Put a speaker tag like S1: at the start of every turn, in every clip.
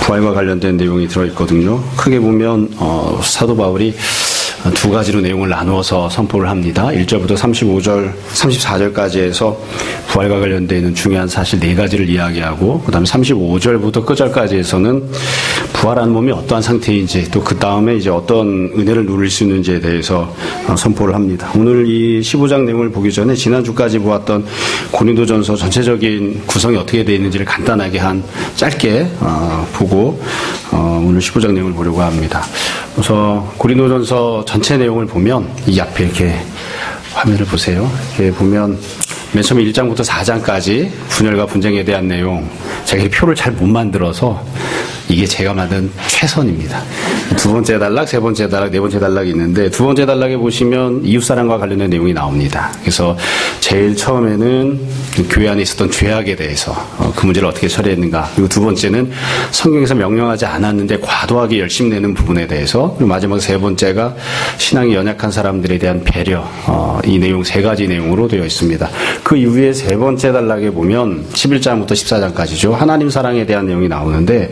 S1: 부활과 관련된 내용이 들어있거든요. 크게 보면 사도 바울이 두 가지로 내용을 나누어서 선포를 합니다. 1절부터 34절까지 해서 부활과 관련되어 있는 중요한 사실 네 가지를 이야기하고, 그 다음에 35절부터 끝절까지 해서는 부활한 몸이 어떠한 상태인지, 또 그 다음에 이제 어떤 은혜를 누릴 수 있는지에 대해서 선포를 합니다. 오늘 이 15장 내용을 보기 전에 지난주까지 보았던 고린도전서 전체적인 구성이 어떻게 되어 있는지를 간단하게 짧게 보고 오늘 15장 내용을 보려고 합니다. 그래서 고린도전서 전체 내용을 보면 이 앞에 이렇게 화면을 보세요. 이렇게 보면 맨 처음에 1장부터 4장까지 분열과 분쟁에 대한 내용, 제가 이 표를 잘 못 만들어서 이게 제가 만든 최선입니다. 두 번째 단락, 세 번째 단락, 네 번째 단락이 있는데, 두 번째 단락에 보시면 이웃사랑과 관련된 내용이 나옵니다. 그래서 제일 처음에는 교회 안에 있었던 죄악에 대해서 그 문제를 어떻게 처리했는가, 그리고 두 번째는 성경에서 명령하지 않았는데 과도하게 열심히 내는 부분에 대해서, 그리고 마지막 세 번째가 신앙이 연약한 사람들에 대한 배려, 이 내용 세 가지 내용으로 되어 있습니다. 그 이후에 세 번째 단락에 보면 11장부터 14장까지죠. 하나님 사랑에 대한 내용이 나오는데,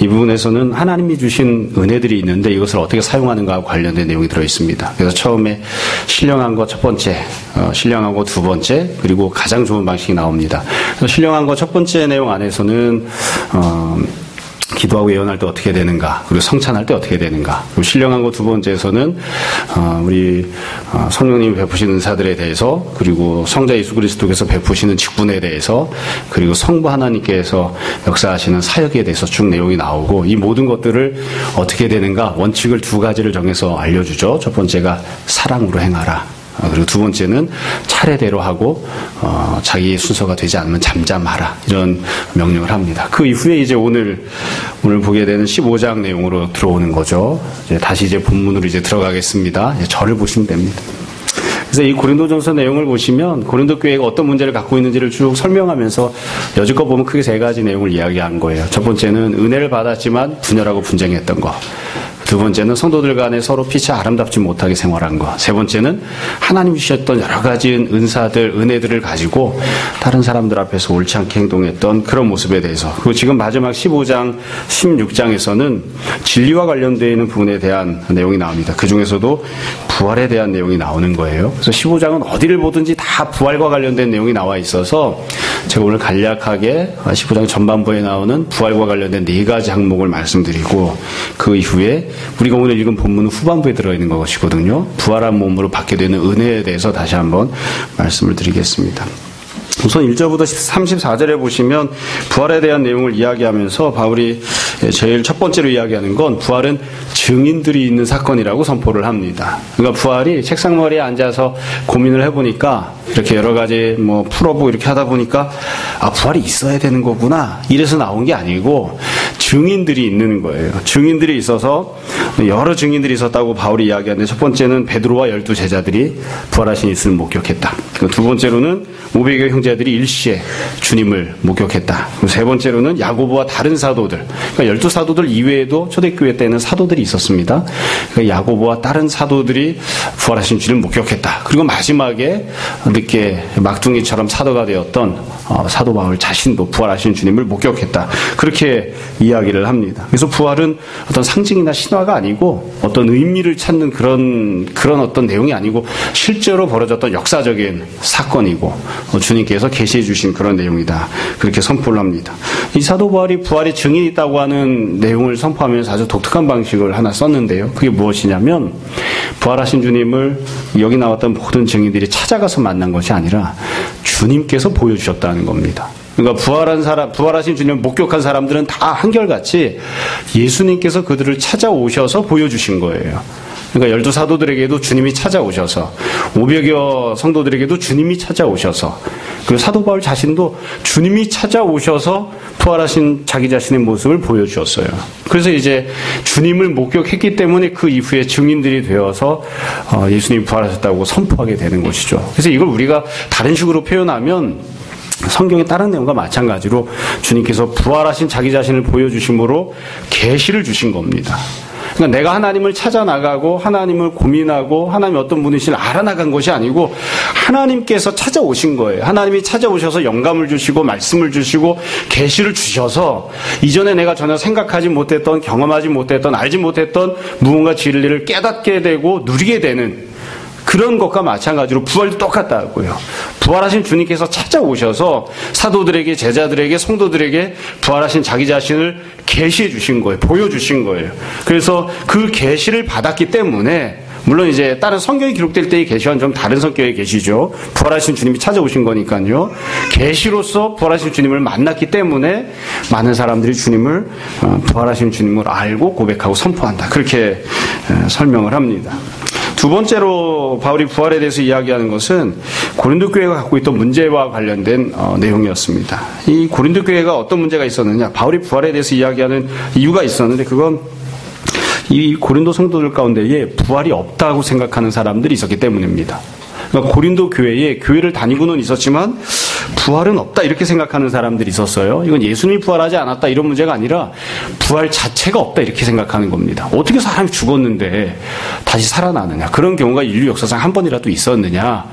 S1: 이 부분에서는 하나님이 주신 은혜들이 있는데 이것을 어떻게 사용하는가와 관련된 내용이 들어있습니다. 그래서 처음에 신령한 것 첫 번째, 신령한 것 두 번째, 그리고 가장 좋은 방식이 나옵니다. 그래서 신령한 것 첫 번째 내용 안에서는 기도하고 예언할 때 어떻게 되는가, 그리고 성찬할 때 어떻게 되는가, 그리고 신령한 것 두 번째에서는 우리 성령님이 베푸시는 은사들에 대해서, 그리고 성자 예수 그리스도께서 베푸시는 직분에 대해서, 그리고 성부 하나님께서 역사하시는 사역에 대해서 쭉 내용이 나오고, 이 모든 것들을 어떻게 되는가 원칙을 두 가지를 정해서 알려주죠. 첫 번째가 사랑으로 행하라. 그리고 두 번째는 차례대로 하고 자기의 순서가 되지 않으면 잠잠하라, 이런 명령을 합니다. 그 이후에 이제 오늘 보게 되는 15장 내용으로 들어오는 거죠. 이제 다시 본문으로 들어가겠습니다. 절을 보시면 됩니다. 그래서 이 고린도전서 내용을 보시면 고린도 교회가 어떤 문제를 갖고 있는지를 쭉 설명하면서 여지껏 보면 크게 세 가지 내용을 이야기한 거예요. 첫 번째는 은혜를 받았지만 분열하고 분쟁했던 거. 두 번째는 성도들 간에 서로 피차 아름답지 못하게 생활한 것. 세 번째는 하나님이 주셨던 여러 가지 은사들, 은혜들을 가지고 다른 사람들 앞에서 옳지 않게 행동했던 그런 모습에 대해서. 그리고 지금 마지막 15장, 16장에서는 진리와 관련되어 있는 부분에 대한 내용이 나옵니다. 그 중에서도 부활에 대한 내용이 나오는 거예요. 그래서 15장은 어디를 보든지 다 부활과 관련된 내용이 나와 있어서 제가 오늘 간략하게 15장 전반부에 나오는 부활과 관련된 네 가지 항목을 말씀드리고, 그 이후에 우리가 오늘 읽은 본문은 후반부에 들어있는 것이거든요. 부활한 몸으로 받게 되는 은혜에 대해서 다시 한번 말씀을 드리겠습니다. 우선 1절부터 34절에 보시면 부활에 대한 내용을 이야기하면서 바울이 제일 첫 번째로 이야기하는 건 부활은 증인들이 있는 사건이라고 선포를 합니다. 그러니까 부활이 책상머리에 앉아서 고민을 해보니까, 이렇게 여러 가지 풀어보고 이렇게 하다 보니까 부활이 있어야 되는 거구나, 이래서 나온 게 아니고 증인들이 있는 거예요. 증인들이 있어서, 여러 증인들이 있었다고 바울이 이야기하는데, 첫 번째는 베드로와 12 제자들이 부활하신 예수를 목격했다. 두 번째로는 500여 형제들이 일시에 주님을 목격했다. 세 번째로는 야고보와 다른 사도들, 그러니까 12 사도들 이외에도 초대교회 때는 사도들이 있었습니다. 그러니까 야고보와 다른 사도들이 부활하신 주님을 목격했다. 그리고 마지막에 늦게 막둥이처럼 사도가 되었던 사도 바울 자신도 부활하신 주님을 목격했다. 그렇게 이야기를 합니다. 그래서 부활은 어떤 상징이나 신화가 아니고 어떤 의미를 찾는 그런 어떤 내용이 아니고 실제로 벌어졌던 역사적인 사건이고 주님께서 계시해 주신 그런 내용이다. 그렇게 선포를 합니다. 이 사도 바울이 부활의 증인이 있다고 하는 내용을 선포하면서 아주 독특한 방식을 하나 썼는데요. 그게 무엇이냐면, 부활하신 주님을 여기 나왔던 모든 증인들이 찾아가서 만난 것이 아니라 주님께서 보여주셨다는 겁니다. 그러니까 부활하신 주님을 목격한 사람들은 다 한결같이 예수님께서 그들을 찾아오셔서 보여주신 거예요. 그러니까 12 사도들에게도 주님이 찾아오셔서, 500여 성도들에게도 주님이 찾아오셔서, 그리고 사도 바울 자신도 주님이 찾아오셔서 부활하신 자기 자신의 모습을 보여주었어요. 그래서 이제 주님을 목격했기 때문에 그 이후에 증인들이 되어서 예수님이 부활하셨다고 선포하게 되는 것이죠. 그래서 이걸 우리가 다른 식으로 표현하면, 성경의 다른 내용과 마찬가지로 주님께서 부활하신 자기 자신을 보여주심으로 계시를 주신 겁니다. 그러니까 내가 하나님을 찾아 나가고 하나님을 고민하고 하나님이 어떤 분이신지 알아나간 것이 아니고 하나님께서 찾아오신 거예요. 하나님이 찾아오셔서 영감을 주시고 말씀을 주시고 계시를 주셔서 이전에 내가 전혀 생각하지 못했던, 경험하지 못했던, 알지 못했던 무언가 진리를 깨닫게 되고 누리게 되는 그런 것과 마찬가지로 부활도 똑같다고요. 부활하신 주님께서 찾아오셔서 사도들에게, 제자들에게, 성도들에게 부활하신 자기 자신을 계시해 주신 거예요. 보여주신 거예요. 그래서 그 계시를 받았기 때문에, 물론 이제 다른 성경이 기록될 때의 계시와는 좀 다른 성격의 계시죠. 부활하신 주님이 찾아오신 거니까요. 계시로서 부활하신 주님을 만났기 때문에 많은 사람들이 주님을, 부활하신 주님을 알고 고백하고 선포한다. 그렇게 설명을 합니다. 두 번째로 바울이 부활에 대해서 이야기하는 것은 고린도 교회가 갖고 있던 문제와 관련된 내용이었습니다. 이 고린도 교회가 어떤 문제가 있었느냐, 바울이 부활에 대해서 이야기하는 이유가 있었는데, 그건 이 고린도 성도들 가운데에 부활이 없다고 생각하는 사람들이 있었기 때문입니다. 그러니까 고린도 교회에 교회를 다니고는 있었지만 부활은 없다 이렇게 생각하는 사람들이 있었어요. 이건 예수님이 부활하지 않았다 이런 문제가 아니라 부활 자체가 없다 이렇게 생각하는 겁니다. 어떻게 사람이 죽었는데 다시 살아나느냐, 그런 경우가 인류 역사상 한 번이라도 있었느냐,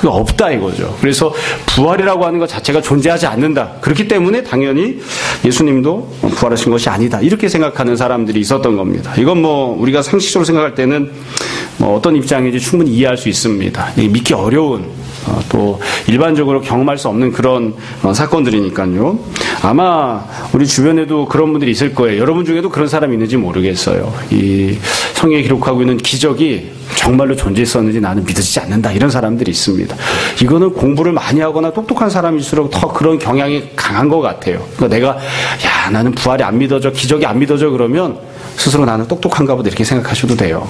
S1: 그거 없다 이거죠. 그래서 부활이라고 하는 것 자체가 존재하지 않는다. 그렇기 때문에 당연히 예수님도 부활하신 것이 아니다 이렇게 생각하는 사람들이 있었던 겁니다. 이건 뭐 우리가 상식적으로 생각할 때는 뭐 어떤 입장인지 충분히 이해할 수 있습니다. 믿기 어려운, 또 일반적으로 경험할 수 없는 그런 사건들이니까요. 아마 우리 주변에도 그런 분들이 있을 거예요. 여러분 중에도 그런 사람이 있는지 모르겠어요. 이 성경에 기록하고 있는 기적이 정말로 존재했었는지 나는 믿어지지 않는다 이런 사람들이 있습니다. 이거는 공부를 많이 하거나 똑똑한 사람일수록 더 그런 경향이 강한 것 같아요. 그러니까 내가 나는 부활이 안 믿어져, 기적이 안 믿어져 그러면 스스로 나는 똑똑한가 보다 이렇게 생각하셔도 돼요.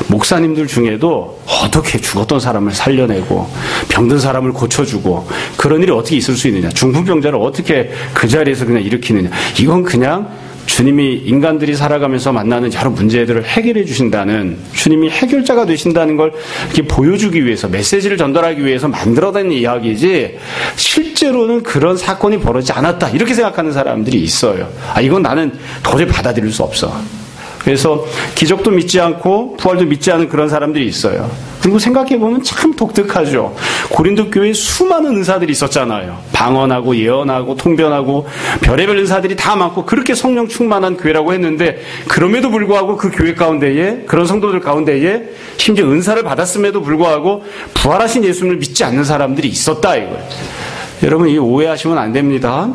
S1: 목사님들 중에도 어떻게 죽었던 사람을 살려내고 병든 사람을 고쳐주고 그런 일이 어떻게 있을 수 있느냐, 중풍병자를 어떻게 그 자리에서 그냥 일으키느냐, 이건 그냥 주님이 인간들이 살아가면서 만나는 여러 문제들을 해결해 주신다는, 주님이 해결자가 되신다는 걸 이렇게 보여주기 위해서, 메시지를 전달하기 위해서 만들어낸 이야기지 실제로는 그런 사건이 벌어지지 않았다 이렇게 생각하는 사람들이 있어요. 이건 나는 도저히 받아들일 수 없어. 그래서 기적도 믿지 않고 부활도 믿지 않은 그런 사람들이 있어요. 그리고 생각해보면 참 독특하죠. 고린도 교회에 수많은 은사들이 있었잖아요. 방언하고 예언하고 통변하고 별의별 은사들이 다 많고 그렇게 성령 충만한 교회라고 했는데, 그럼에도 불구하고 그 교회 가운데에, 그런 성도들 가운데에 심지어 은사를 받았음에도 불구하고 부활하신 예수님을 믿지 않는 사람들이 있었다 이거예요. 여러분, 이 오해하시면 안 됩니다.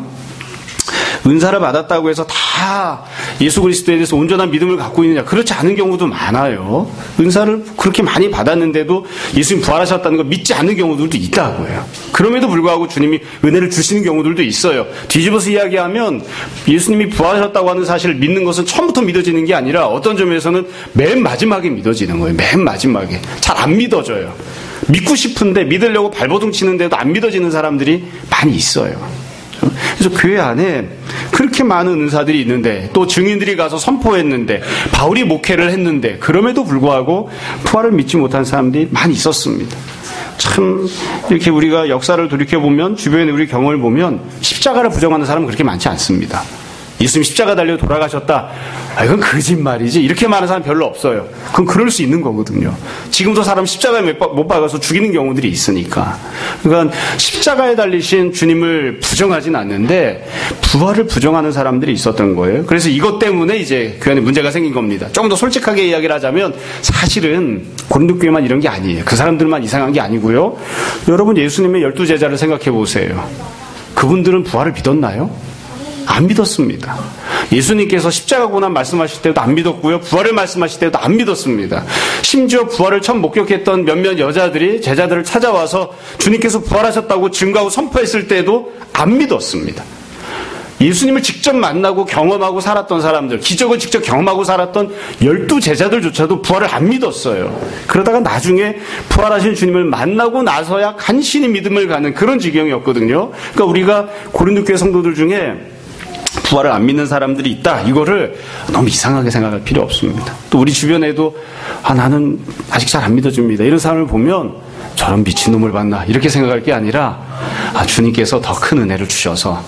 S1: 은사를 받았다고 해서 다 예수 그리스도에 대해서 온전한 믿음을 갖고 있느냐, 그렇지 않은 경우도 많아요. 은사를 그렇게 많이 받았는데도 예수님 부활하셨다는 걸 믿지 않는 경우들도 있다고요. 그럼에도 불구하고 주님이 은혜를 주시는 경우들도 있어요. 뒤집어서 이야기하면 예수님이 부활하셨다고 하는 사실을 믿는 것은 처음부터 믿어지는 게 아니라 어떤 점에서는 맨 마지막에 믿어지는 거예요. 맨 마지막에. 잘 안 믿어져요. 믿고 싶은데 믿으려고 발버둥 치는데도 안 믿어지는 사람들이 많이 있어요. 그래서 교회 안에 그렇게 많은 은사들이 있는데, 또 증인들이 가서 선포했는데, 바울이 목회를 했는데, 그럼에도 불구하고 부활을 믿지 못한 사람들이 많이 있었습니다. 참 이렇게 우리가 역사를 돌이켜보면, 주변에 우리 경험을 보면 십자가를 부정하는 사람은 그렇게 많지 않습니다. 예수님 십자가 달려 돌아가셨다, 이건 거짓말이지, 이렇게 말하는 사람 별로 없어요. 그건 그럴 수 있는 거거든요. 지금도 사람 십자가에 못 박아서 죽이는 경우들이 있으니까. 그러니까 십자가에 달리신 주님을 부정하진 않는데 부활을 부정하는 사람들이 있었던 거예요. 그래서 이것 때문에 이제 교회 안에 문제가 생긴 겁니다. 조금 더 솔직하게 이야기를 하자면, 사실은 고린도 교회만 이런 게 아니에요. 그 사람들만 이상한 게 아니고요. 여러분, 예수님의 12제자를 생각해 보세요. 그분들은 부활을 믿었나요? 안 믿었습니다. 예수님께서 십자가 고난 말씀하실 때도 안 믿었고요. 부활을 말씀하실 때도 안 믿었습니다. 심지어 부활을 처음 목격했던 몇몇 여자들이 제자들을 찾아와서 주님께서 부활하셨다고 증거하고 선포했을 때도 안 믿었습니다. 예수님을 직접 만나고 경험하고 살았던 사람들, 기적을 직접 경험하고 살았던 12제자들조차도 부활을 안 믿었어요. 그러다가 나중에 부활하신 주님을 만나고 나서야 간신히 믿음을 가는 그런 지경이었거든요. 그러니까 우리가 고린도 교회 성도들 중에 부활을 안 믿는 사람들이 있다, 이거를 너무 이상하게 생각할 필요 없습니다. 또 우리 주변에도 나는 아직 잘 안 믿어집니다, 이런 사람을 보면 저런 미친놈을 봤나 이렇게 생각할 게 아니라 주님께서 더 큰 은혜를 주셔서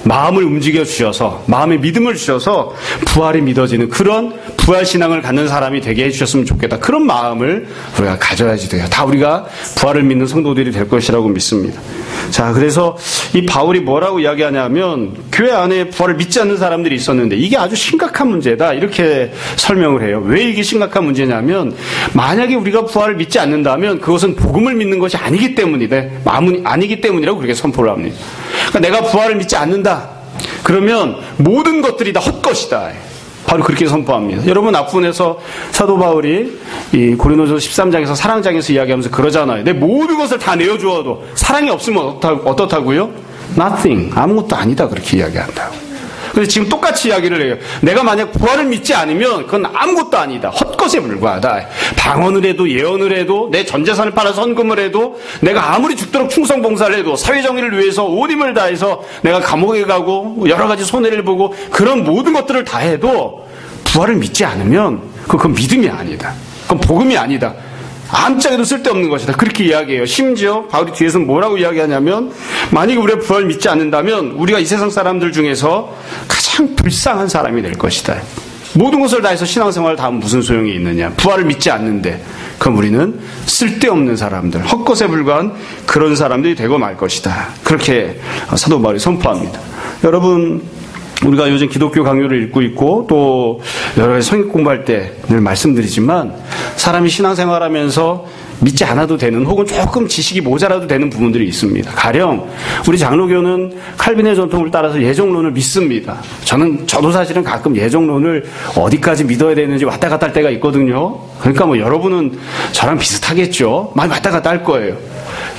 S1: 마음을 움직여 주셔서 마음의 믿음을 주셔서 부활이 믿어지는 그런 부활 신앙을 갖는 사람이 되게 해주셨으면 좋겠다. 그런 마음을 우리가 가져야지 돼요. 다 우리가 부활을 믿는 성도들이 될 것이라고 믿습니다. 자, 그래서 이 바울이 뭐라고 이야기하냐면 교회 안에 부활을 믿지 않는 사람들이 있었는데 이게 아주 심각한 문제다 이렇게 설명을 해요. 왜 이게 심각한 문제냐면 만약에 우리가 부활을 믿지 않는다면 그것은 복음을 믿는 것이 아니기 때문이다. 마음은 아니기 때문이라고 그렇게 선포를 합니다. 그러니까 내가 부활을 믿지 않는다. 그러면 모든 것들이 다 헛것이다. 바로 그렇게 선포합니다. 여러분 앞부분에서 사도 바울이 이 고린도서 13장에서 사랑장에서 이야기하면서 그러잖아요. 내 모든 것을 다 내어주어도 사랑이 없으면 어떻다고요? Nothing. 아무것도 아니다. 그렇게 이야기한다고. 그래서 지금 똑같이 이야기를 해요. 내가 만약 부활을 믿지 않으면 그건 아무것도 아니다. 헛것에 불과하다. 방언을 해도 예언을 해도 내 전재산을 팔아서 헌금을 해도 내가 아무리 죽도록 충성봉사를 해도 사회정의를 위해서 온 힘을 다해서 내가 감옥에 가고 여러 가지 손해를 보고 그런 모든 것들을 다 해도 부활을 믿지 않으면 그건 믿음이 아니다. 그건 복음이 아니다. 아무짝에도 쓸데없는 것이다. 그렇게 이야기해요. 심지어 바울이 뒤에서는 뭐라고 이야기하냐면 만약에 우리가 부활을 믿지 않는다면 우리가 이 세상 사람들 중에서 가장 불쌍한 사람이 될 것이다. 모든 것을 다해서 신앙생활을 다 하면 무슨 소용이 있느냐. 부활을 믿지 않는데 그럼 우리는 쓸데없는 사람들, 헛것에 불과한 그런 사람들이 되고 말 것이다. 그렇게 사도 바울이 선포합니다. 여러분 우리가 요즘 기독교 강요를 읽고 있고 또 여러 가지 성경 공부할 때 늘 말씀드리지만 사람이 신앙생활하면서 믿지 않아도 되는 혹은 조금 지식이 모자라도 되는 부분들이 있습니다. 가령 우리 장로교는 칼빈의 전통을 따라서 예정론을 믿습니다. 저도 사실은 가끔 예정론을 어디까지 믿어야 되는지 왔다 갔다 할 때가 있거든요. 그러니까 뭐 여러분은 저랑 비슷하겠죠. 많이 왔다 갔다 할 거예요.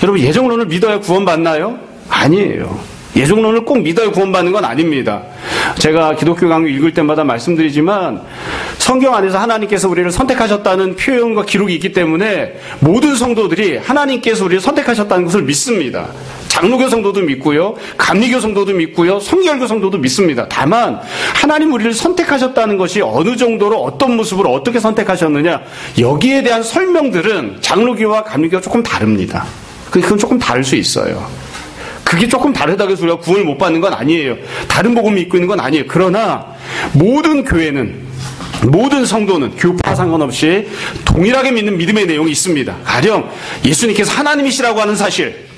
S1: 여러분 예정론을 믿어야 구원받나요? 아니에요. 예정론을 꼭 믿어야 구원받는 건 아닙니다. 제가 기독교 강요 읽을 때마다 말씀드리지만 성경 안에서 하나님께서 우리를 선택하셨다는 표현과 기록이 있기 때문에 모든 성도들이 하나님께서 우리를 선택하셨다는 것을 믿습니다. 장로교 성도도 믿고요. 감리교 성도도 믿고요. 성결교 성도도 믿습니다. 다만 하나님 우리를 선택하셨다는 것이 어느 정도로 어떤 모습으로 어떻게 선택하셨느냐 여기에 대한 설명들은 장로교와 감리교가 조금 다릅니다. 그건 조금 다를 수 있어요. 그게 조금 다르다고 해서 우리가 구원을 못 받는 건 아니에요. 다른 복음을 믿고 있는 건 아니에요. 그러나 모든 교회는 모든 성도는 교파 상관없이 동일하게 믿는 믿음의 내용이 있습니다. 가령 예수님께서 하나님이시라고 하는 사실,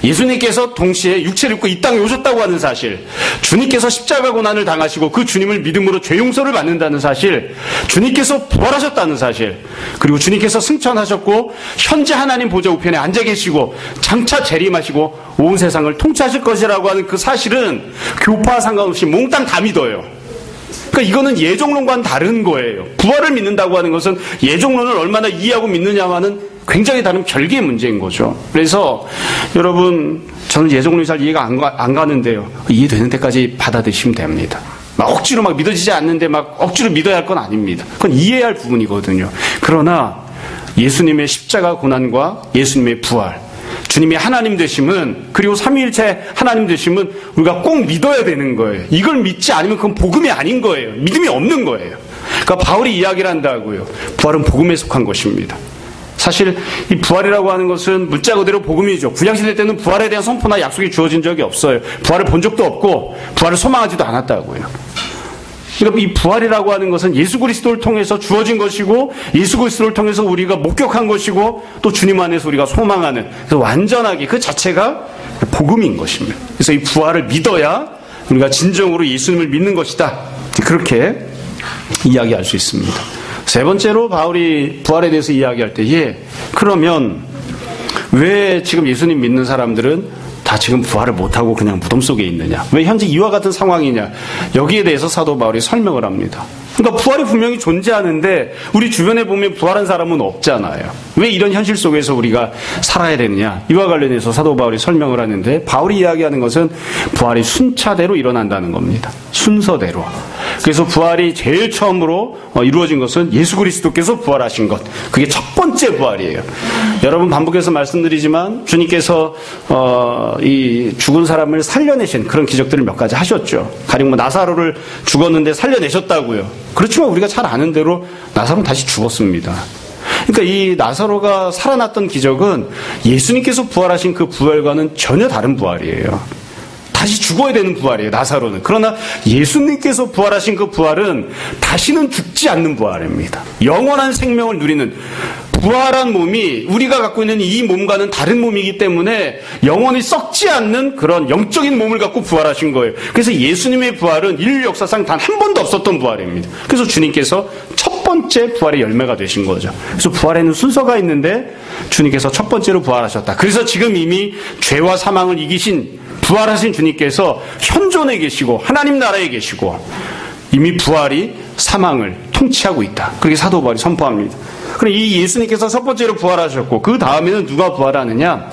S1: 예수님께서 동시에 육체를 입고 이 땅에 오셨다고 하는 사실, 주님께서 십자가 고난을 당하시고 그 주님을 믿음으로 죄 용서를 받는다는 사실, 주님께서 부활하셨다는 사실, 그리고 주님께서 승천하셨고 현재 하나님 보좌 우편에 앉아 계시고 장차 재림하시고 온 세상을 통치하실 것이라고 하는 그 사실은 교파 상관없이 몽땅 다 믿어요. 그러니까 이거는 예정론과는 다른 거예요. 부활을 믿는다고 하는 것은 예정론을 얼마나 이해하고 믿느냐와는 굉장히 다른 별개의 문제인 거죠. 그래서 여러분 저는 예정론이 잘 이해가 안 가는데요. 이해되는 데까지 받아들이시면 됩니다. 막 억지로 막 믿어지지 않는데 막 억지로 믿어야 할 건 아닙니다. 그건 이해해야 할 부분이거든요. 그러나 예수님의 십자가 고난과 예수님의 부활, 주님이 하나님 되심은, 그리고 삼위일체 하나님 되심은 우리가 꼭 믿어야 되는 거예요. 이걸 믿지 않으면 그건 복음이 아닌 거예요. 믿음이 없는 거예요. 그러니까 바울이 이야기를 한다고요. 부활은 복음에 속한 것입니다. 사실 이 부활이라고 하는 것은 문자 그대로 복음이죠. 구약시대 때는 부활에 대한 선포나 약속이 주어진 적이 없어요. 부활을 본 적도 없고 부활을 소망하지도 않았다고요. 그러니까 이 부활이라고 하는 것은 예수 그리스도를 통해서 주어진 것이고 예수 그리스도를 통해서 우리가 목격한 것이고 또 주님 안에서 우리가 소망하는, 그래서 완전하게 그 자체가 복음인 것입니다. 그래서 이 부활을 믿어야 우리가 진정으로 예수님을 믿는 것이다. 그렇게 이야기할 수 있습니다. 세 번째로 바울이 부활에 대해서 이야기할 때 그러면 왜 지금 예수님 믿는 사람들은 다 지금 부활을 못하고 그냥 무덤 속에 있느냐? 왜 현재 이와 같은 상황이냐? 여기에 대해서 사도 바울이 설명을 합니다. 그러니까 부활이 분명히 존재하는데 우리 주변에 보면 부활한 사람은 없잖아요. 왜 이런 현실 속에서 우리가 살아야 되느냐? 이와 관련해서 사도 바울이 설명을 하는데 바울이 이야기하는 것은 부활이 순차대로 일어난다는 겁니다. 순서대로. 그래서 부활이 제일 처음으로 이루어진 것은 예수 그리스도께서 부활하신 것. 그게 첫 번째 부활이에요. 여러분 반복해서 말씀드리지만 주님께서 이 죽은 사람을 살려내신 그런 기적들을 몇 가지 하셨죠. 가령 나사로를 죽었는데 살려내셨다고요. 그렇지만 우리가 잘 아는 대로 나사로는 다시 죽었습니다. 그러니까 이 나사로가 살아났던 기적은 예수님께서 부활하신 그 부활과는 전혀 다른 부활이에요. 다시 죽어야 되는 부활이에요, 나사로는. 그러나 예수님께서 부활하신 그 부활은 다시는 죽지 않는 부활입니다. 영원한 생명을 누리는 부활한 몸이 우리가 갖고 있는 이 몸과는 다른 몸이기 때문에 영원히 썩지 않는 그런 영적인 몸을 갖고 부활하신 거예요. 그래서 예수님의 부활은 인류 역사상 단 한 번도 없었던 부활입니다. 그래서 주님께서 첫 번째 부활의 열매가 되신 거죠. 그래서 부활에는 순서가 있는데 주님께서 첫 번째로 부활하셨다. 그래서 지금 이미 죄와 사망을 이기신 부활하신 주님께서 현존에 계시고 하나님 나라에 계시고 이미 부활이 사망을 통치하고 있다. 그렇게 사도 바울이 선포합니다. 그럼 이 예수님께서 첫 번째로 부활하셨고 그 다음에는 누가 부활하느냐?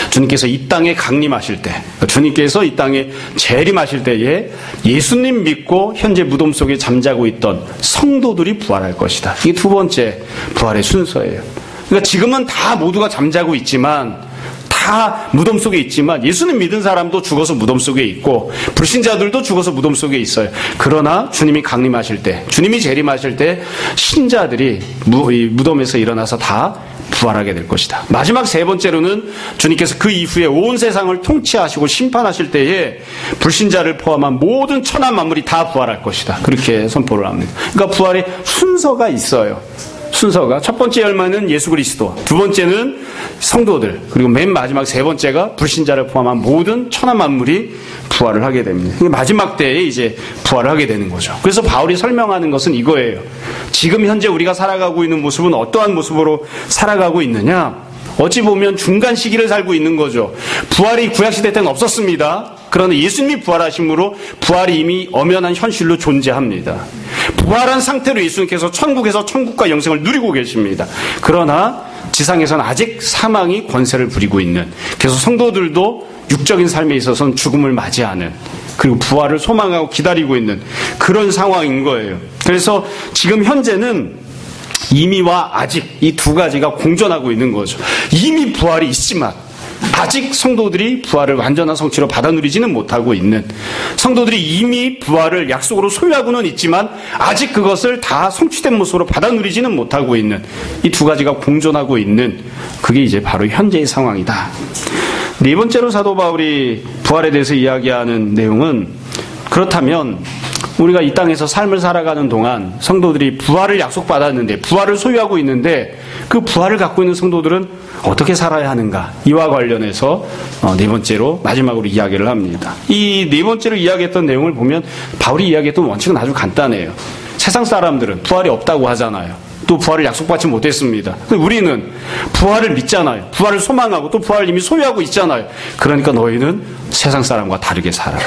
S1: 주님께서 이 땅에 강림하실 때, 주님께서 이 땅에 재림하실 때에 예수님 믿고 현재 무덤 속에 잠자고 있던 성도들이 부활할 것이다. 이게 두 번째 부활의 순서예요. 그러니까 지금은 다 모두가 잠자고 있지만, 다 무덤 속에 있지만 예수님 믿은 사람도 죽어서 무덤 속에 있고 불신자들도 죽어서 무덤 속에 있어요. 그러나 주님이 강림하실 때, 주님이 재림하실 때 신자들이 무덤에서 일어나서 다 부활하게 될 것이다. 마지막 세 번째로는 주님께서 그 이후에 온 세상을 통치하시고 심판하실 때에 불신자를 포함한 모든 천하 만물이 다 부활할 것이다. 그렇게 선포를 합니다. 그러니까 부활의 순서가 있어요. 순서가 첫 번째 열매는 예수 그리스도, 두 번째는 성도들, 그리고 맨 마지막 세 번째가 불신자를 포함한 모든 천하 만물이 부활을 하게 됩니다. 마지막 때에 이제 부활을 하게 되는 거죠. 그래서 바울이 설명하는 것은 이거예요. 지금 현재 우리가 살아가고 있는 모습은 어떠한 모습으로 살아가고 있느냐? 어찌 보면 중간 시기를 살고 있는 거죠. 부활이 구약시대 때는 없었습니다. 그러나 예수님이 부활하심으로 부활이 이미 엄연한 현실로 존재합니다. 부활한 상태로 예수님께서 천국에서 천국과 영생을 누리고 계십니다. 그러나 지상에서는 아직 사망이 권세를 부리고 있는, 그래서 성도들도 육적인 삶에 있어서는 죽음을 맞이하는, 그리고 부활을 소망하고 기다리고 있는 그런 상황인 거예요. 그래서 지금 현재는 이미와 아직 이 두 가지가 공존하고 있는 거죠. 이미 부활이 있지만 아직 성도들이 부활을 완전한 성취로 받아 누리지는 못하고 있는, 성도들이 이미 부활을 약속으로 소유하고는 있지만 아직 그것을 다 성취된 모습으로 받아 누리지는 못하고 있는, 이 두 가지가 공존하고 있는, 그게 이제 바로 현재의 상황이다. 네 번째로 사도 바울이 부활에 대해서 이야기하는 내용은, 그렇다면 우리가 이 땅에서 삶을 살아가는 동안 성도들이 부활을 약속받았는데, 부활을 소유하고 있는데 그 부활을 갖고 있는 성도들은 어떻게 살아야 하는가, 이와 관련해서 네 번째로 마지막으로 이야기를 합니다. 이 네 번째로 이야기했던 내용을 보면 바울이 이야기했던 원칙은 아주 간단해요. 세상 사람들은 부활이 없다고 하잖아요. 또 부활을 약속받지 못했습니다. 우리는 부활을 믿잖아요. 부활을 소망하고 또 부활을 이미 소유하고 있잖아요. 그러니까 너희는 세상 사람과 다르게 살아요.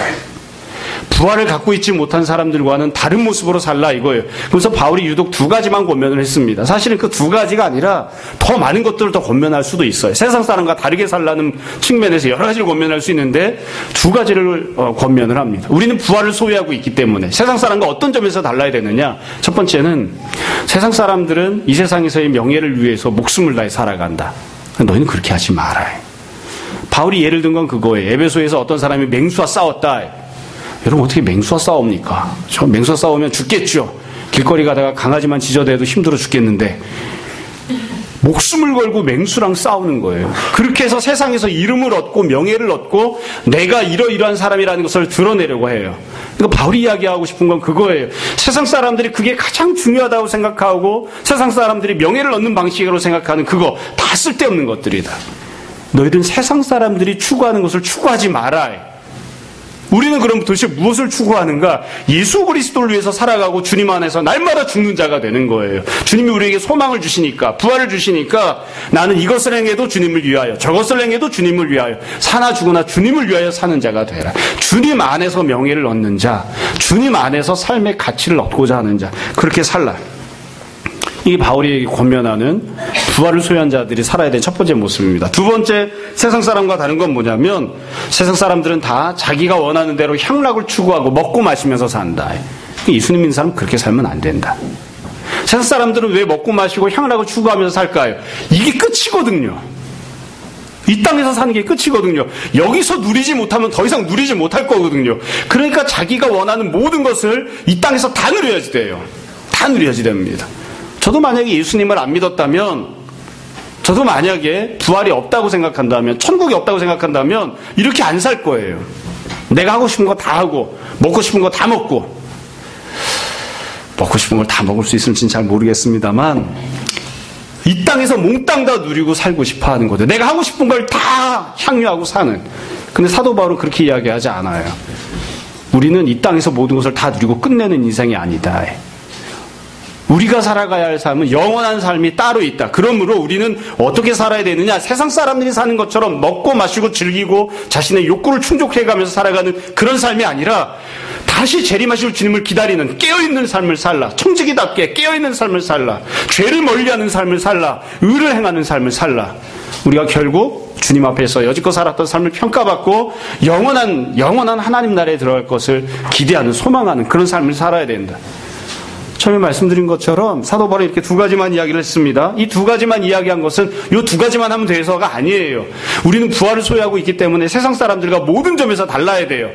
S1: 부활을 갖고 있지 못한 사람들과는 다른 모습으로 살라, 이거예요. 그래서 바울이 유독 두 가지만 권면을 했습니다. 사실은 그 두 가지가 아니라 더 많은 것들을 더 권면할 수도 있어요. 세상 사람과 다르게 살라는 측면에서 여러 가지를 권면할 수 있는데 두 가지를 권면을 합니다. 우리는 부활을 소유하고 있기 때문에 세상 사람과 어떤 점에서 달라야 되느냐? 첫 번째는 세상 사람들은 이 세상에서의 명예를 위해서 목숨을 다해 살아간다. 너희는 그렇게 하지 말아요. 바울이 예를 든 건 그거예요. 에베소에서 어떤 사람이 맹수와 싸웠다. 여러분, 어떻게 맹수와 싸웁니까? 저 맹수와 싸우면 죽겠죠. 길거리 가다가 강아지만 지저대도 힘들어 죽겠는데 목숨을 걸고 맹수랑 싸우는 거예요. 그렇게 해서 세상에서 이름을 얻고 명예를 얻고 내가 이러이러한 사람이라는 것을 드러내려고 해요. 그러니까 바울이 이야기하고 싶은 건 그거예요. 세상 사람들이 그게 가장 중요하다고 생각하고 세상 사람들이 명예를 얻는 방식으로 생각하는 그거 다 쓸데없는 것들이다. 너희들은 세상 사람들이 추구하는 것을 추구하지 마라. 우리는 그럼 도대체 무엇을 추구하는가? 예수 그리스도를 위해서 살아가고 주님 안에서 날마다 죽는 자가 되는 거예요. 주님이 우리에게 소망을 주시니까, 부활을 주시니까 나는 이것을 행해도 주님을 위하여, 저것을 행해도 주님을 위하여, 사나 죽으나 주님을 위하여 사는 자가 되라. 주님 안에서 명예를 얻는 자, 주님 안에서 삶의 가치를 얻고자 하는 자, 그렇게 살라. 이게 바울이 권면하는 부활을 소유한 자들이 살아야 될 첫 번째 모습입니다. 두 번째, 세상 사람과 다른 건 뭐냐면 세상 사람들은 다 자기가 원하는 대로 향락을 추구하고 먹고 마시면서 산다. 예수님 믿는 사람은 그렇게 살면 안 된다. 세상 사람들은 왜 먹고 마시고 향락을 추구하면서 살까요? 이게 끝이거든요. 이 땅에서 사는 게 끝이거든요. 여기서 누리지 못하면 더 이상 누리지 못할 거거든요. 그러니까 자기가 원하는 모든 것을 이 땅에서 다 누려야지 돼요. 다 누려야지 됩니다. 저도 만약에 예수님을 안 믿었다면, 저도 만약에 부활이 없다고 생각한다면, 천국이 없다고 생각한다면 이렇게 안 살 거예요. 내가 하고 싶은 거 다 하고 먹고 싶은 거 다 먹고, 먹고 싶은 걸 다 먹을 수 있을지는 잘 모르겠습니다만 이 땅에서 몽땅 다 누리고 살고 싶어 하는 거죠. 내가 하고 싶은 걸 다 향유하고 사는. 근데 사도 바울은 그렇게 이야기하지 않아요. 우리는 이 땅에서 모든 것을 다 누리고 끝내는 인생이 아니다. 우리가 살아가야 할 삶은 영원한 삶이 따로 있다. 그러므로 우리는 어떻게 살아야 되느냐? 세상 사람들이 사는 것처럼 먹고 마시고 즐기고 자신의 욕구를 충족해가면서 살아가는 그런 삶이 아니라 다시 재림하실 주님을 기다리는 깨어있는 삶을 살라. 청지기답게 깨어있는 삶을 살라. 죄를 멀리하는 삶을 살라. 의를 행하는 삶을 살라. 우리가 결국 주님 앞에서 여지껏 살았던 삶을 평가받고 영원한 하나님 나라에 들어갈 것을 기대하는, 소망하는 그런 삶을 살아야 된다. 처음에 말씀드린 것처럼 사도 바울이 이렇게 두 가지만 이야기를 했습니다. 이 두 가지만 이야기한 것은 이 두 가지만 하면 돼서가 아니에요. 우리는 부활을 소유하고 있기 때문에 세상 사람들과 모든 점에서 달라야 돼요.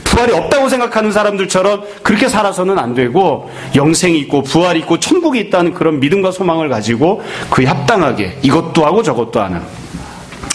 S1: 부활이 없다고 생각하는 사람들처럼 그렇게 살아서는 안 되고, 영생이 있고 부활이 있고 천국이 있다는 그런 믿음과 소망을 가지고 그에 합당하게 이것도 하고 저것도 하는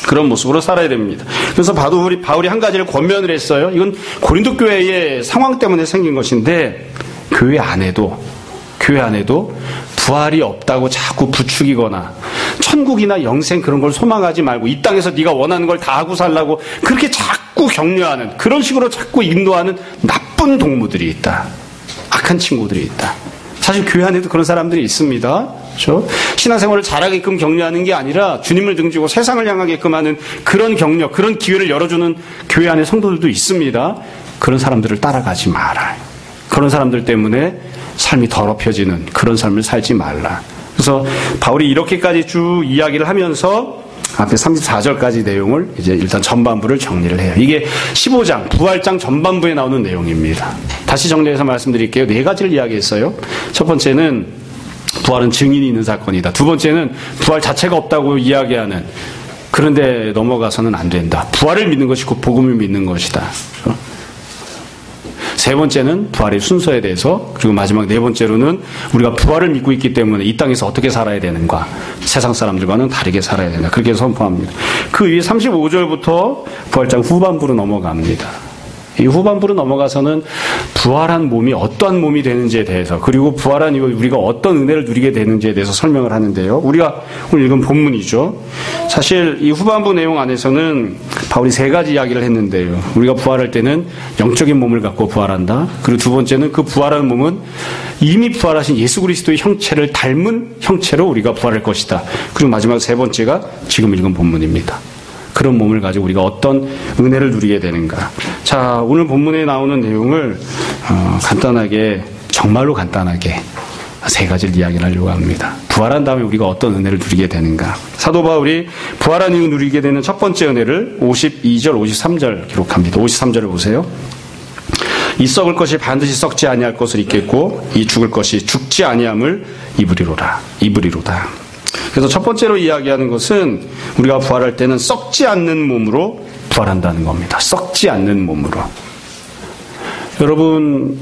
S1: 그런 모습으로 살아야 됩니다. 그래서 바울이 한 가지를 권면을 했어요. 이건 고린도 교회의 상황 때문에 생긴 것인데, 교회 안에도 부활이 없다고 자꾸 부추기거나 천국이나 영생 그런 걸 소망하지 말고 이 땅에서 네가 원하는 걸 다 하고 살라고 그렇게 자꾸 격려하는, 그런 식으로 자꾸 인도하는 나쁜 동무들이 있다. 악한 친구들이 있다. 사실 교회 안에도 그런 사람들이 있습니다. 그렇죠? 신앙생활을 잘하게끔 격려하는 게 아니라 주님을 등지고 세상을 향하게끔 하는 그런 격려, 그런 기회를 열어주는 교회 안에 성도들도 있습니다. 그런 사람들을 따라가지 마라. 그런 사람들 때문에 삶이 더럽혀지는 그런 삶을 살지 말라. 그래서 바울이 이렇게까지 쭉 이야기를 하면서 앞에 34절까지 내용을 이제 일단 전반부를 정리를 해요. 이게 15장 부활장 전반부에 나오는 내용입니다. 다시 정리해서 말씀드릴게요. 네 가지를 이야기했어요. 첫 번째는 부활은 증인이 있는 사건이다. 두 번째는 부활 자체가 없다고 이야기하는, 그런데 넘어가서는 안 된다. 부활을 믿는 것이 곧 복음을 믿는 것이다. 세 번째는 부활의 순서에 대해서, 그리고 마지막 네 번째로는 우리가 부활을 믿고 있기 때문에 이 땅에서 어떻게 살아야 되는가, 세상 사람들과는 다르게 살아야 된다. 그렇게 선포합니다. 그 위에 35절부터 부활장 후반부로 넘어갑니다. 이 후반부로 넘어가서는 부활한 몸이 어떠한 몸이 되는지에 대해서, 그리고 부활한 이후 우리가 어떤 은혜를 누리게 되는지에 대해서 설명을 하는데요. 우리가 오늘 읽은 본문이죠. 사실 이 후반부 내용 안에서는 바울이 세 가지 이야기를 했는데요. 우리가 부활할 때는 영적인 몸을 갖고 부활한다. 그리고 두 번째는 그 부활한 몸은 이미 부활하신 예수 그리스도의 형체를 닮은 형체로 우리가 부활할 것이다. 그리고 마지막 세 번째가 지금 읽은 본문입니다. 그런 몸을 가지고 우리가 어떤 은혜를 누리게 되는가. 자, 오늘 본문에 나오는 내용을 간단하게, 정말로 간단하게 세 가지를 이야기를 하려고 합니다. 부활한 다음에 우리가 어떤 은혜를 누리게 되는가. 사도 바울이 부활한 이후 누리게 되는 첫 번째 은혜를 52절, 53절 기록합니다. 53절을 보세요. 이 썩을 것이 반드시 썩지 아니할 것을 입겠고 이 죽을 것이 죽지 아니함을 입으리로다. 그래서 첫 번째로 이야기하는 것은 우리가 부활할 때는 썩지 않는 몸으로 부활한다는 겁니다. 썩지 않는 몸으로. 여러분,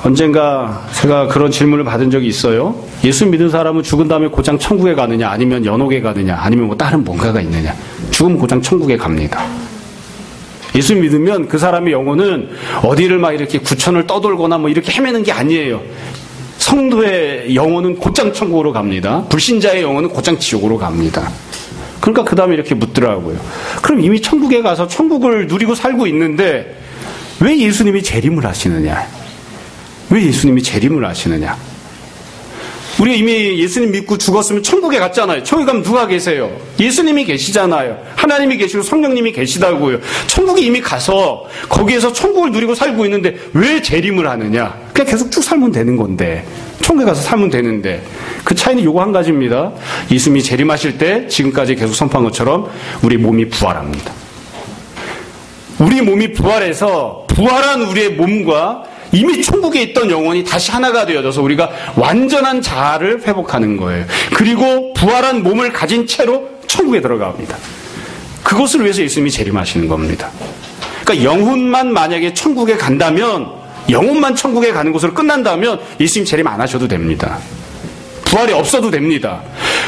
S1: 언젠가 제가 그런 질문을 받은 적이 있어요. 예수 믿은 사람은 죽은 다음에 고장 천국에 가느냐, 아니면 연옥에 가느냐, 아니면 뭐 다른 뭔가가 있느냐. 죽으면 고장 천국에 갑니다. 예수 믿으면 그 사람의 영혼은 어디를 막 이렇게 구천을 떠돌거나 뭐 이렇게 헤매는 게 아니에요. 성도의 영혼은 곧장 천국으로 갑니다. 불신자의 영혼은 곧장 지옥으로 갑니다. 그러니까 그 다음에 이렇게 묻더라고요. 그럼 이미 천국에 가서 천국을 누리고 살고 있는데 왜 예수님이 재림을 하시느냐? 왜 예수님이 재림을 하시느냐? 우리가 이미 예수님 믿고 죽었으면 천국에 갔잖아요. 천국에 가면 누가 계세요? 예수님이 계시잖아요. 하나님이 계시고 성령님이 계시다고요. 천국에 이미 가서 거기에서 천국을 누리고 살고 있는데 왜 재림을 하느냐? 그냥 계속 쭉 살면 되는 건데, 천국에 가서 살면 되는데. 그 차이는 요거 한 가지입니다. 예수님이 재림하실 때 지금까지 계속 선포한 것처럼 우리 몸이 부활합니다. 우리 몸이 부활해서 부활한 우리의 몸과 이미 천국에 있던 영혼이 다시 하나가 되어져서 우리가 완전한 자아를 회복하는 거예요. 그리고 부활한 몸을 가진 채로 천국에 들어갑니다. 그것을 위해서 예수님이 재림하시는 겁니다. 그러니까 영혼만 만약에 천국에 간다면, 영혼만 천국에 가는 것으로 끝난다면 예수님 재림 안 하셔도 됩니다. 부활이 없어도 됩니다.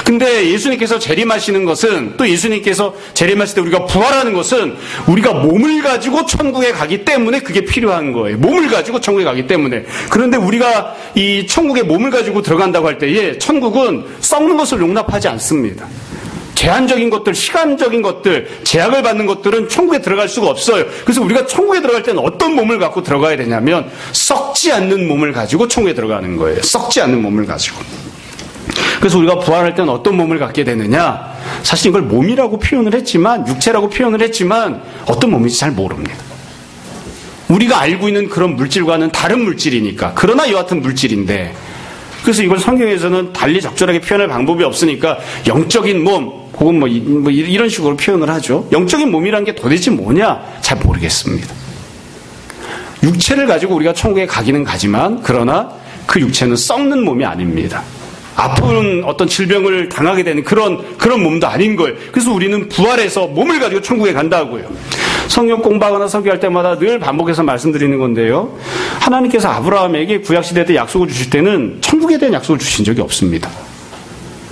S1: 근데 예수님께서 재림하시는 것은, 또 예수님께서 재림하실 때 우리가 부활하는 것은 우리가 몸을 가지고 천국에 가기 때문에 그게 필요한 거예요. 몸을 가지고 천국에 가기 때문에. 그런데 우리가 이 천국에 몸을 가지고 들어간다고 할 때에 천국은 썩는 것을 용납하지 않습니다. 제한적인 것들, 시간적인 것들, 제약을 받는 것들은 천국에 들어갈 수가 없어요. 그래서 우리가 천국에 들어갈 때는 어떤 몸을 갖고 들어가야 되냐면 썩지 않는 몸을 가지고 천국에 들어가는 거예요. 썩지 않는 몸을 가지고. 그래서 우리가 부활할 때는 어떤 몸을 갖게 되느냐? 사실 이걸 몸이라고 표현을 했지만, 육체라고 표현을 했지만 어떤 몸인지 잘 모릅니다. 우리가 알고 있는 그런 물질과는 다른 물질이니까. 그러나 여하튼 물질인데, 그래서 이걸 성경에서는 달리 적절하게 표현할 방법이 없으니까 영적인 몸 혹은 뭐 이런 식으로 표현을 하죠. 영적인 몸이라는 게 도대체 뭐냐? 잘 모르겠습니다. 육체를 가지고 우리가 천국에 가기는 가지만 그러나 그 육체는 썩는 몸이 아닙니다. 아픈 어떤 질병을 당하게 되는 그런 몸도 아닌 거예요. 그래서 우리는 부활해서 몸을 가지고 천국에 간다고요. 성경 공부하거나 설교할 때마다 늘 반복해서 말씀드리는 건데요. 하나님께서 아브라함에게 구약시대 때 약속을 주실 때는 천국에 대한 약속을 주신 적이 없습니다.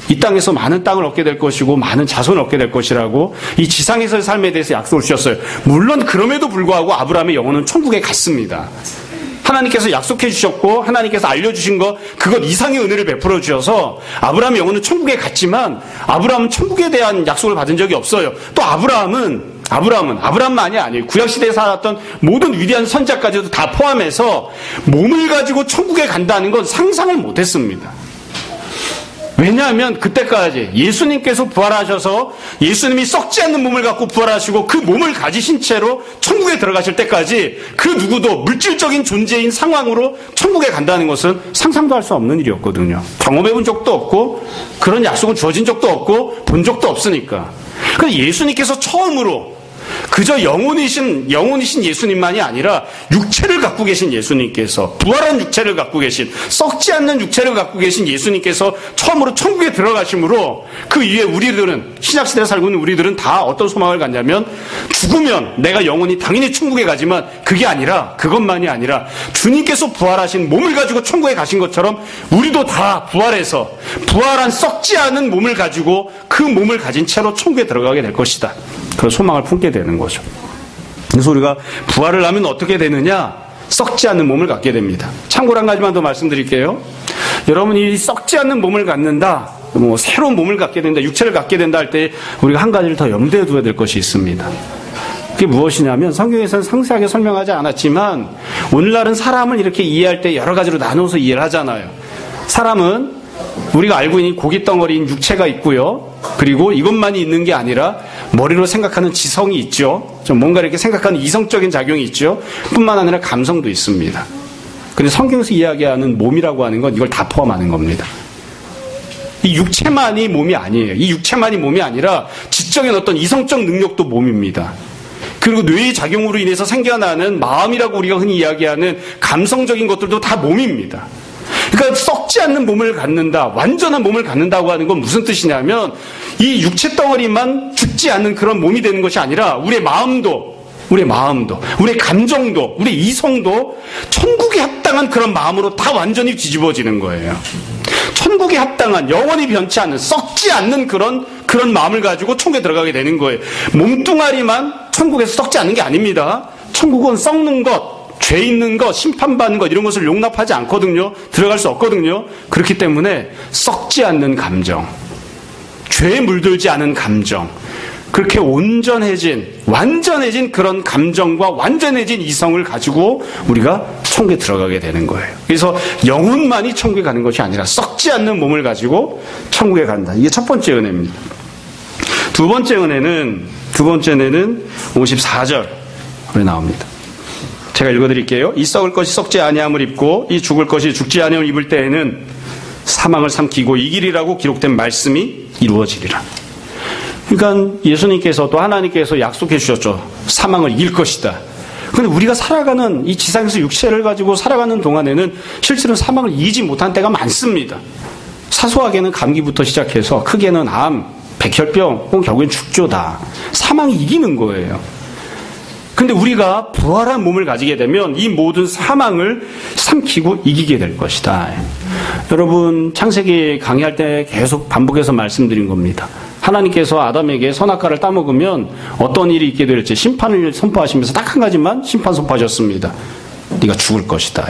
S1: 이 땅에서 많은 땅을 얻게 될 것이고 많은 자손을 얻게 될 것이라고 이 지상에서의 삶에 대해서 약속을 주셨어요. 물론 그럼에도 불구하고 아브라함의 영혼은 천국에 갔습니다. 하나님께서 약속해 주셨고 하나님께서 알려주신 것 그것 이상의 은혜를 베풀어 주셔서 아브라함의 영혼은 천국에 갔지만 아브라함은 천국에 대한 약속을 받은 적이 없어요. 또 아브라함만이 아니에요. 구약시대에 살았던 모든 위대한 선지자까지도 다 포함해서 몸을 가지고 천국에 간다는 건 상상을 못했습니다. 왜냐하면 그때까지 예수님께서 부활하셔서 예수님이 썩지 않는 몸을 갖고 부활하시고 그 몸을 가지신 채로 천국에 들어가실 때까지 그 누구도 물질적인 존재인 상황으로 천국에 간다는 것은 상상도 할 수 없는 일이었거든요. 경험해 본 적도 없고 그런 약속은 주어진 적도 없고 본 적도 없으니까. 그래서 예수님께서 처음으로 그저 영혼이신 예수님만이 아니라 육체를 갖고 계신 예수님께서 부활한 육체를 갖고 계신 썩지 않는 육체를 갖고 계신 예수님께서 처음으로 천국에 들어가심으로 그 이후에 우리들은 신약시대에 살고 있는 우리들은 다 어떤 소망을 갖냐면 죽으면 내가 영혼이 당연히 천국에 가지만 그것만이 아니라 주님께서 부활하신 몸을 가지고 천국에 가신 것처럼 우리도 다 부활해서 부활한 썩지 않은 몸을 가지고 그 몸을 가진 채로 천국에 들어가게 될 것이다. 그런 소망을 품게 되는 거죠. 그래서 우리가 부활을 하면 어떻게 되느냐? 썩지 않는 몸을 갖게 됩니다. 참고로 한 가지만 더 말씀드릴게요. 여러분이 썩지 않는 몸을 갖는다, 새로운 몸을 갖게 된다, 육체를 갖게 된다 할 때 우리가 한 가지를 더 염두에 둬야 될 것이 있습니다. 그게 무엇이냐면 성경에서는 상세하게 설명하지 않았지만 오늘날은 사람을 이렇게 이해할 때 여러 가지로 나눠서 이해를 하잖아요. 사람은 우리가 알고 있는 고깃덩어리인 육체가 있고요. 그리고 이것만이 있는 게 아니라 머리로 생각하는 지성이 있죠. 좀 뭔가 이렇게 생각하는 이성적인 작용이 있죠. 뿐만 아니라 감성도 있습니다. 그런데 성경에서 이야기하는 몸이라고 하는 건 이걸 다 포함하는 겁니다. 이 육체만이 몸이 아니에요. 이 육체만이 몸이 아니라 지적인 어떤 이성적 능력도 몸입니다. 그리고 뇌의 작용으로 인해서 생겨나는 마음이라고 우리가 흔히 이야기하는 감성적인 것들도 다 몸입니다. 그러니까 썩지 않는 몸을 갖는다, 완전한 몸을 갖는다고 하는 건 무슨 뜻이냐면 이 육체 덩어리만 죽지 않는 그런 몸이 되는 것이 아니라 우리의 마음도, 우리의 감정도, 우리의 이성도 천국에 합당한 그런 마음으로 다 완전히 뒤집어지는 거예요. 천국에 합당한, 영원히 변치 않는, 썩지 않는 그런 마음을 가지고 천국에 들어가게 되는 거예요. 몸뚱아리만 천국에서 썩지 않는 게 아닙니다. 천국은 썩는 것, 죄 있는 것, 심판받는 것 이런 것을 용납하지 않거든요. 들어갈 수 없거든요. 그렇기 때문에 썩지 않는 감정, 죄에 물들지 않은 감정, 그렇게 완전해진 그런 감정과 완전해진 이성을 가지고 우리가 천국에 들어가게 되는 거예요. 그래서 영혼만이 천국에 가는 것이 아니라 썩지 않는 몸을 가지고 천국에 간다. 이게 첫 번째 은혜입니다. 두 번째 은혜는 54절에 나옵니다. 제가 읽어드릴게요. 이 썩을 것이 썩지 아니함을 입고 이 죽을 것이 죽지 아니함을 입을 때에는 사망을 삼키고 이기리라고 기록된 말씀이 이루어지리라. 그러니까 예수님께서 또 하나님께서 약속해 주셨죠. 사망을 이길 것이다. 그런데 우리가 살아가는 이 지상에서 육체를 가지고 살아가는 동안에는 실제로 사망을 이기지 못한 때가 많습니다. 사소하게는 감기부터 시작해서 크게는 암, 백혈병, 혹은 결국엔 죽조다. 사망이 이기는 거예요. 근데 우리가 부활한 몸을 가지게 되면 이 모든 사망을 삼키고 이기게 될 것이다. 여러분, 창세기 강의할 때 계속 반복해서 말씀드린 겁니다. 하나님께서 아담에게 선악과를 따먹으면 어떤 일이 있게 될지 심판을 선포하시면서 딱 한 가지만 심판 선포하셨습니다. 네가 죽을 것이다.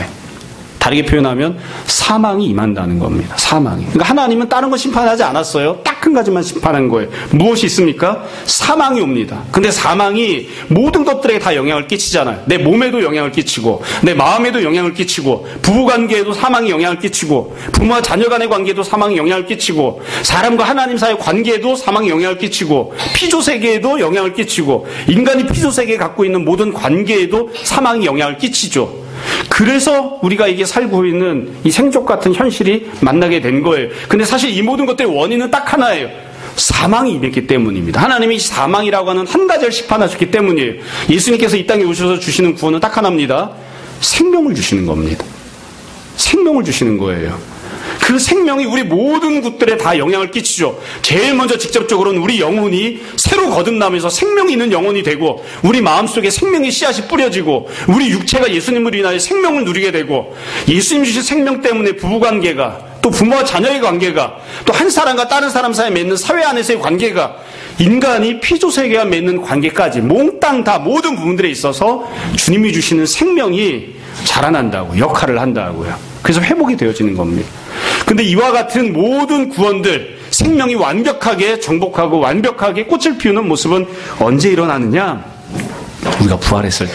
S1: 다르게 표현하면 사망이 임한다는 겁니다. 사망이. 그러니까 하나님은 다른 거 심판하지 않았어요. 딱 한 가지만 심판한 거예요. 무엇이 있습니까? 사망이 옵니다. 근데 사망이 모든 것들에게 다 영향을 끼치잖아요. 내 몸에도 영향을 끼치고, 내 마음에도 영향을 끼치고, 부부관계에도 사망이 영향을 끼치고, 부모와 자녀 간의 관계에도 사망이 영향을 끼치고, 사람과 하나님 사이의 관계에도 사망이 영향을 끼치고, 피조세계에도 영향을 끼치고, 인간이 피조세계에 갖고 있는 모든 관계에도 사망이 영향을 끼치죠. 그래서 우리가 이게 살고 있는 이 생족 같은 현실이 만나게 된 거예요. 근데 사실 이 모든 것들의 원인은 딱 하나예요. 사망이 임했기 때문입니다. 하나님이 사망이라고 하는 한 가지를 심판하셨기 때문이에요. 예수님께서 이 땅에 오셔서 주시는 구원은 딱 하나입니다. 생명을 주시는 겁니다. 생명을 주시는 거예요. 그 생명이 우리 모든 것들에 다 영향을 끼치죠. 제일 먼저 직접적으로는 우리 영혼이 새로 거듭나면서 생명이 있는 영혼이 되고, 우리 마음속에 생명의 씨앗이 뿌려지고, 우리 육체가 예수님으로 인하여 생명을 누리게 되고, 예수님 주신 생명 때문에 부부관계가, 또 부모와 자녀의 관계가, 또 한 사람과 다른 사람 사이에 맺는 사회 안에서의 관계가, 인간이 피조세계와 맺는 관계까지 몽땅 다 모든 부분들에 있어서 주님이 주시는 생명이 자라난다고, 역할을 한다고요. 그래서 회복이 되어지는 겁니다. 근데 이와 같은 모든 구원들, 생명이 완벽하게 정복하고 완벽하게 꽃을 피우는 모습은 언제 일어나느냐? 우리가 부활했을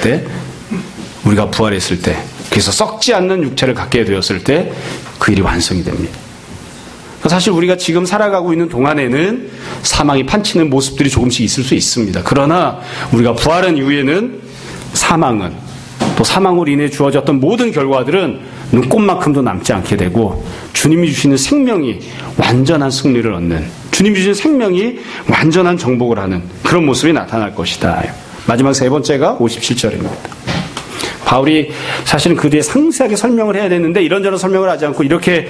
S1: 때, 그래서 썩지 않는 육체를 갖게 되었을 때 그 일이 완성이 됩니다. 사실 우리가 지금 살아가고 있는 동안에는 사망이 판치는 모습들이 조금씩 있을 수 있습니다. 그러나 우리가 부활한 이후에는 사망은, 또 사망으로 인해 주어졌던 모든 결과들은 눈꼽만큼도 남지 않게 되고, 주님이 주시는 생명이 완전한 승리를 얻는, 주님이 주시는 생명이 완전한 정복을 하는 그런 모습이 나타날 것이다. 마지막 세 번째가 57절입니다. 바울이 사실은 그 뒤에 상세하게 설명을 해야 되는데 이런저런 설명을 하지 않고 이렇게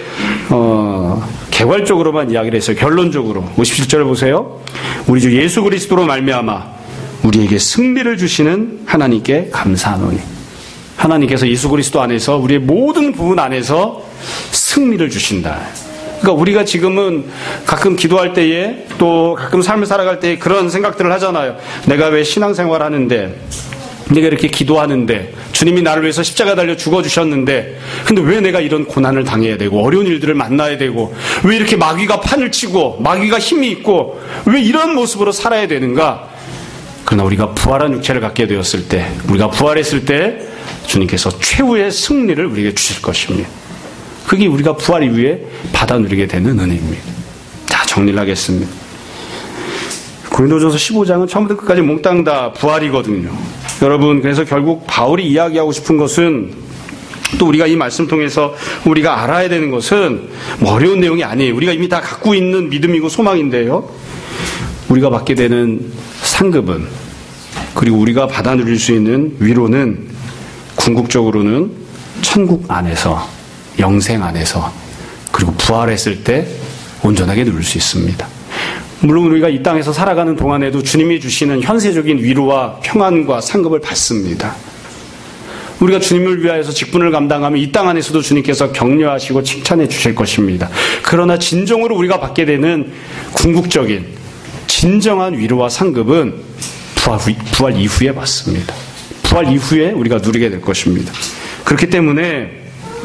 S1: 개괄적으로만 이야기를 했어요. 결론적으로 57절을 보세요. 우리 주 예수 그리스도로 말미암아 우리에게 승리를 주시는 하나님께 감사하노니. 하나님께서 예수 그리스도 안에서 우리의 모든 부분 안에서 승리를 주신다. 그러니까 우리가 지금은 가끔 기도할 때에, 또 가끔 삶을 살아갈 때에 그런 생각들을 하잖아요. 내가 왜 신앙생활 하는데, 내가 이렇게 기도하는데, 주님이 나를 위해서 십자가 달려 죽어주셨는데, 근데 왜 내가 이런 고난을 당해야 되고 어려운 일들을 만나야 되고, 왜 이렇게 마귀가 판을 치고 마귀가 힘이 있고 왜 이런 모습으로 살아야 되는가? 그러나 우리가 부활한 육체를 갖게 되었을 때, 우리가 부활했을 때 주님께서 최후의 승리를 우리에게 주실 것입니다. 그게 우리가 부활 이후에 받아 누리게 되는 은혜입니다. 자, 정리를 하겠습니다. 고린도전서 15장은 처음부터 끝까지 몽땅 다 부활이거든요. 여러분, 그래서 결국 바울이 이야기하고 싶은 것은, 또 우리가 이 말씀 통해서 우리가 알아야 되는 것은 뭐 어려운 내용이 아니에요. 우리가 이미 다 갖고 있는 믿음이고 소망인데요. 우리가 받게 되는 상급은, 그리고 우리가 받아 누릴 수 있는 위로는 궁극적으로는 천국 안에서, 영생 안에서, 그리고 부활했을 때 온전하게 누릴 수 있습니다. 물론 우리가 이 땅에서 살아가는 동안에도 주님이 주시는 현세적인 위로와 평안과 상급을 받습니다. 우리가 주님을 위하여서 직분을 감당하면 이 땅 안에서도 주님께서 격려하시고 칭찬해 주실 것입니다. 그러나 진정으로 우리가 받게 되는 궁극적인 진정한 위로와 상급은 부활 이후에 받습니다. 부활 이후에 우리가 누리게 될 것입니다. 그렇기 때문에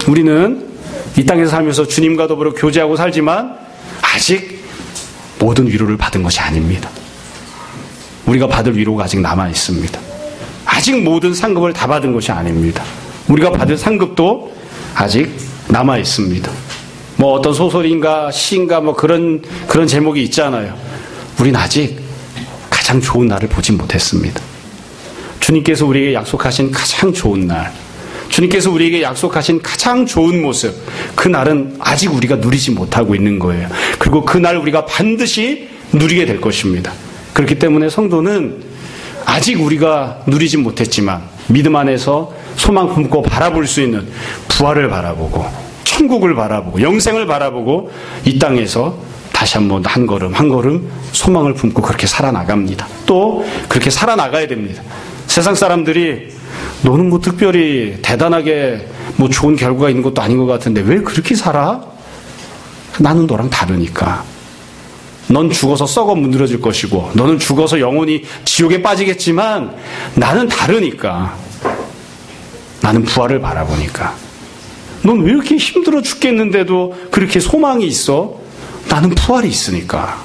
S1: 우리는 이 땅에서 살면서 주님과 더불어 교제하고 살지만 아직 모든 위로를 받은 것이 아닙니다. 우리가 받을 위로가 아직 남아 있습니다. 아직 모든 상급을 다 받은 것이 아닙니다. 우리가 받을 상급도 아직 남아 있습니다. 뭐 어떤 소설인가 시인가 뭐 그런 제목이 있잖아요. 우린 아직 가장 좋은 날을 보지 못했습니다. 주님께서 우리에게 약속하신 가장 좋은 날, 주님께서 우리에게 약속하신 가장 좋은 모습, 그 날은 아직 우리가 누리지 못하고 있는 거예요. 그리고 그 날 우리가 반드시 누리게 될 것입니다. 그렇기 때문에 성도는 아직 우리가 누리지 못했지만 믿음 안에서 소망 품고 바라볼 수 있는 부활을 바라보고, 천국을 바라보고, 영생을 바라보고 이 땅에서 다시 한번 한 걸음 한 걸음 소망을 품고 그렇게 살아나갑니다. 또 그렇게 살아나가야 됩니다. 세상 사람들이 너는 뭐 특별히 대단하게 뭐 좋은 결과가 있는 것도 아닌 것 같은데 왜 그렇게 살아? 나는 너랑 다르니까. 넌 죽어서 썩어 문드러질 것이고 너는 죽어서 영원히 지옥에 빠지겠지만 나는 다르니까. 나는 부활을 바라보니까. 넌 왜 이렇게 힘들어 죽겠는데도 그렇게 소망이 있어? 나는 부활이 있으니까.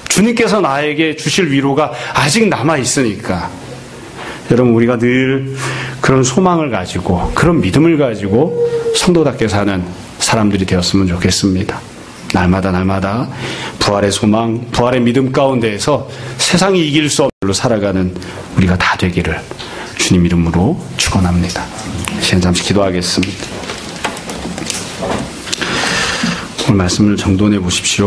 S1: 주님께서 나에게 주실 위로가 아직 남아있으니까. 여러분, 우리가 늘 그런 소망을 가지고 그런 믿음을 가지고 성도답게 사는 사람들이 되었으면 좋겠습니다. 날마다 부활의 소망, 부활의 믿음 가운데에서 세상이 이길 수 없는 걸로 살아가는 우리가 다 되기를 주님 이름으로 축원합니다. 시간 잠시 기도하겠습니다. 오늘 말씀을 정돈해 보십시오.